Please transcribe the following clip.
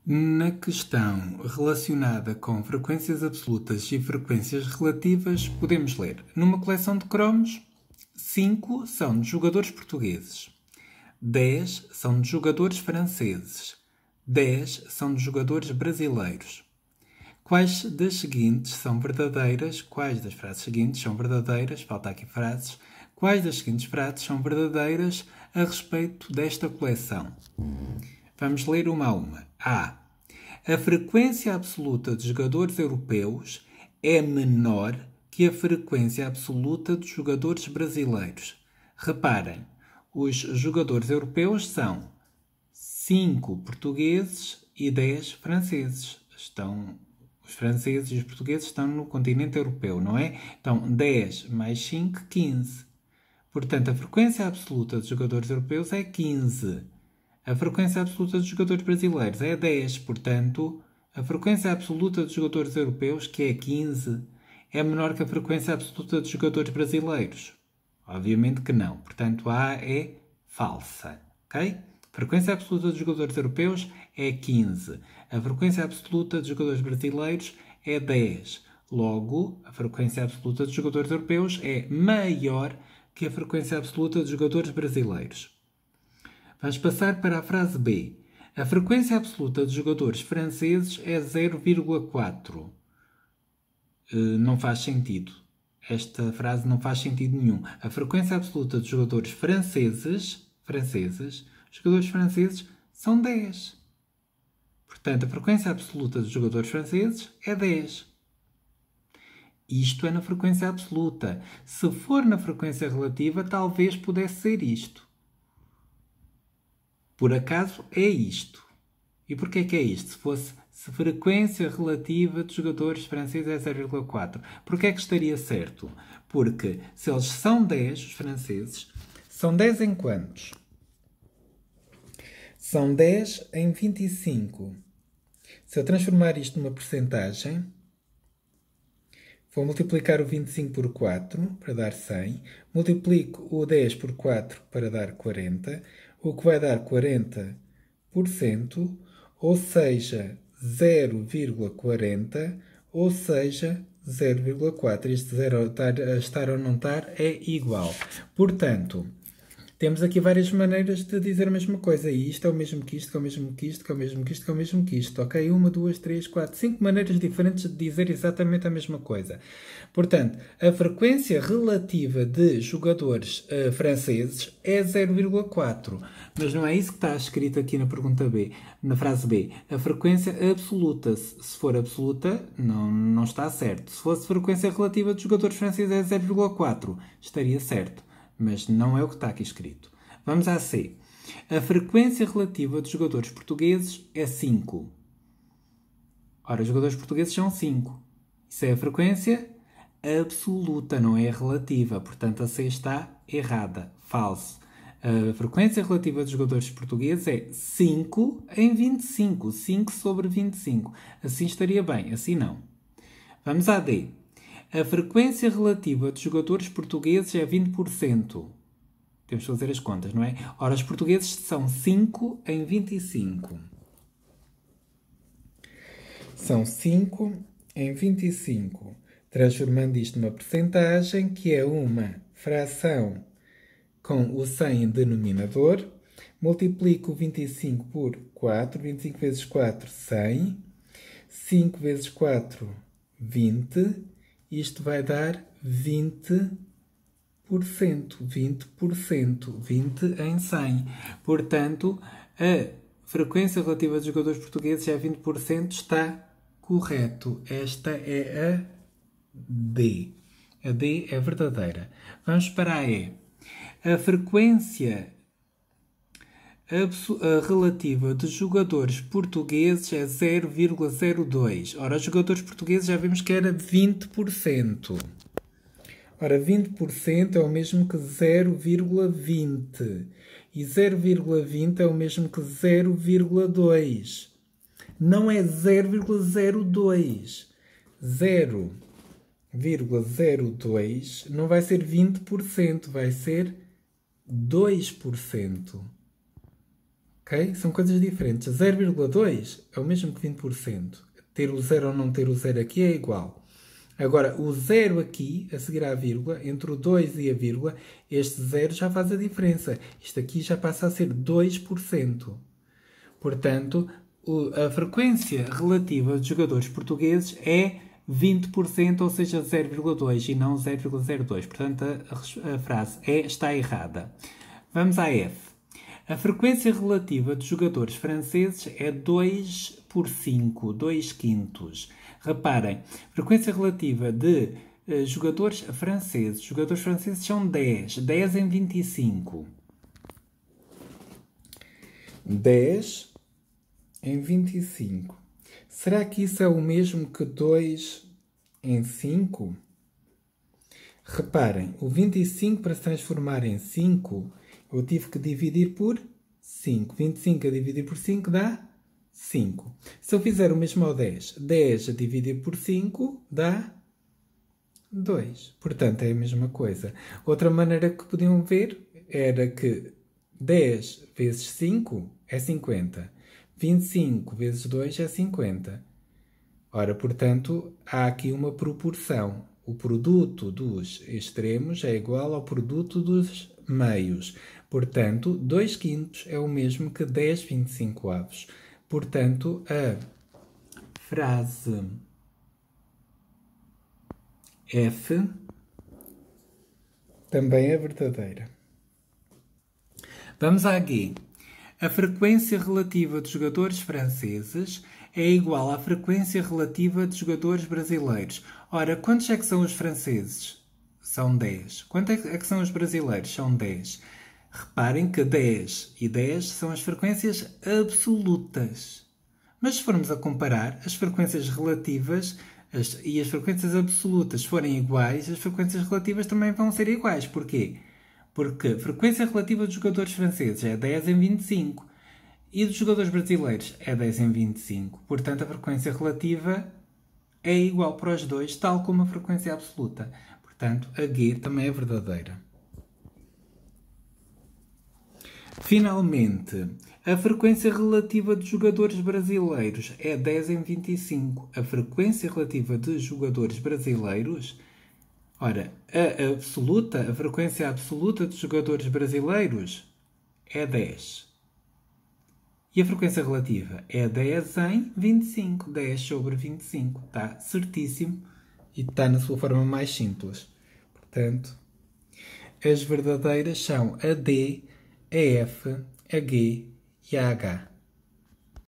Na questão relacionada com frequências absolutas e frequências relativas, podemos ler: numa coleção de cromos, 5 são de jogadores portugueses, 10 são de jogadores franceses, 10 são de jogadores brasileiros. Quais das seguintes são verdadeiras? Quais das frases seguintes são verdadeiras? Falta aqui frases. Quais das seguintes frases são verdadeiras a respeito desta coleção? Vamos ler uma a uma. A. A frequência absoluta de jogadores europeus é menor que a frequência absoluta dos jogadores brasileiros. Reparem, os jogadores europeus são 5 portugueses e 10 franceses. Os franceses e os portugueses estão no continente europeu, não é? Então, 10 mais 5, 15. Portanto, a frequência absoluta dos jogadores europeus é 15. A frequência absoluta dos jogadores brasileiros é 10. Portanto, a frequência absoluta dos jogadores europeus, que é 15, é menor que a frequência absoluta dos jogadores brasileiros. Obviamente que não. Portanto, a é falsa. Ok? A frequência absoluta dos jogadores europeus é 15. A frequência absoluta dos jogadores brasileiros é 10. Logo, a frequência absoluta dos jogadores europeus é maior que a frequência absoluta dos jogadores brasileiros. Vamos passar para a frase B. A frequência absoluta dos jogadores franceses é 0,4. Não faz sentido. Esta frase não faz sentido nenhum. A frequência absoluta dos jogadores franceses, os jogadores franceses são 10. Portanto, a frequência absoluta dos jogadores franceses é 10. Isto é na frequência absoluta. Se for na frequência relativa, talvez pudesse ser isto. Por acaso, é isto. E porquê que é isto? Se frequência relativa dos jogadores franceses é 0,4. Porquê que estaria certo? Porque se eles são 10, os franceses, são 10 em quantos? São 10 em 25. Se eu transformar isto numa percentagem, vou multiplicar o 25 por 4 para dar 100, multiplico o 10 por 4 para dar 40, o que vai dar 40%, ou seja, 0,40, ou seja, 0,4. Este 0 estar ou não estar é igual. Portanto, temos aqui várias maneiras de dizer a mesma coisa. E isto é o mesmo que isto, que é o mesmo que isto, que é o mesmo que isto, que é o mesmo que isto. Ok? 1, 2, 3, 4, 5 maneiras diferentes de dizer exatamente a mesma coisa. Portanto, a frequência relativa de jogadores franceses é 0,4. Mas não é isso que está escrito aqui na pergunta B, na frase B. A frequência absoluta. Se for absoluta, não está certo. Se fosse frequência relativa de jogadores franceses é 0,4. Estaria certo. Mas não é o que está aqui escrito. Vamos à C. A frequência relativa dos jogadores portugueses é 5. Ora, os jogadores portugueses são 5. Isso é a frequência absoluta, não é relativa. Portanto, a C está errada. Falso. A frequência relativa dos jogadores portugueses é 5 em 25. 5 sobre 25. Assim estaria bem, assim não. Vamos à D. A frequência relativa dos jogadores portugueses é 20%. Temos de fazer as contas, não é? Ora, os portugueses são 5 em 25. São 5 em 25. Transformando isto numa percentagem, que é uma fração com o 100 em denominador. Multiplico 25 por 4. 25 vezes 4, 100. 5 vezes 4, 20. Isto vai dar 20%. 20 em 100. Portanto, a frequência relativa dos jogadores portugueses é 20%. Está correto. Esta é a D. A D é verdadeira. Vamos para a E. A frequência relativa dos jogadores portugueses é 0,02. Ora, os jogadores portugueses já vimos que era 20%. Ora, 20% é o mesmo que 0,20. E 0,20 é o mesmo que 0,2. Não é 0,02. 0,02 não vai ser 20%, vai ser 2%. Ok? São coisas diferentes. 0,2 é o mesmo que 20%. Ter o 0 ou não ter o 0 aqui é igual. Agora, o 0 aqui, a seguir à vírgula, entre o 2 e a vírgula, este 0 já faz a diferença. Isto aqui já passa a ser 2%. Portanto, a frequência relativa de jogadores portugueses é 20%, ou seja, 0,2 e não 0,02. Portanto, a frase está errada. Vamos à F. A frequência relativa de jogadores franceses é 2 por 5, 2 quintos. Reparem, frequência relativa de jogadores franceses. Jogadores franceses são 10. 10 em 25. 10 em 25. Será que isso é o mesmo que 2 em 5? Reparem, o 25 para se transformar em 5, eu tive que dividir por 5. 25 a dividir por 5 dá 5. Se eu fizer o mesmo ao 10, 10 a dividir por 5 dá 2. Portanto, é a mesma coisa. Outra maneira que podiam ver era que 10 vezes 5 é 50. 25 vezes 2 é 50. Ora, portanto, há aqui uma proporção. O produto dos extremos é igual ao produto dos meios. Portanto, 2 quintos é o mesmo que 10 25avos. Portanto, a frase F também é verdadeira. Vamos à G. A frequência relativa de jogadores franceses é igual à frequência relativa de jogadores brasileiros. Ora, quantos é que são os franceses? São 10. Quantos é que são os brasileiros? São 10. Reparem que 10 e 10 são as frequências absolutas. Mas se formos a comparar, as frequências relativas e as frequências absolutas forem iguais, as frequências relativas também vão ser iguais. Porquê? Porque a frequência relativa dos jogadores franceses é 10 em 25 e dos jogadores brasileiros é 10 em 25. Portanto, a frequência relativa é igual para os dois, tal como a frequência absoluta. Portanto, a G também é verdadeira. Finalmente, a frequência relativa de jogadores brasileiros é 10 em 25. A frequência relativa de jogadores brasileiros... Ora, a frequência absoluta de jogadores brasileiros é 10. E a frequência relativa é 10 em 25. 10 sobre 25. Está certíssimo e está na sua forma mais simples. Portanto, as verdadeiras são a D, a F, a G e a H.